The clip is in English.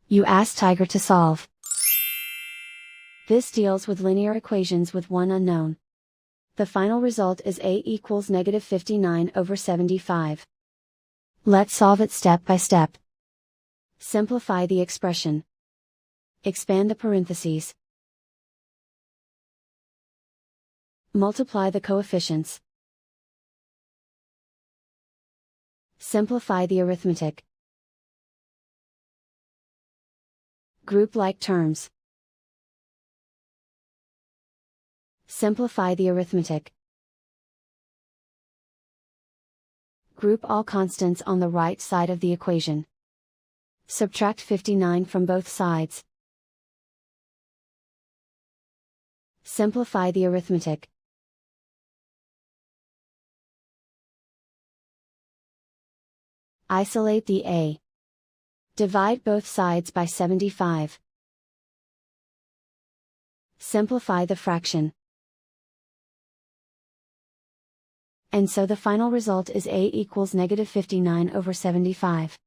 You ask Tiger to solve. This deals with linear equations with one unknown. The final result is a equals -59/75. Let's solve it step by step. Simplify the expression. Expand the parentheses. Multiply the coefficients. Simplify the arithmetic. Group like terms. Simplify the arithmetic. Group all constants on the right side of the equation. Subtract 59 from both sides. Simplify the arithmetic. Isolate the a. Divide both sides by 75. Simplify the fraction. And so the final result is a equals -59/75.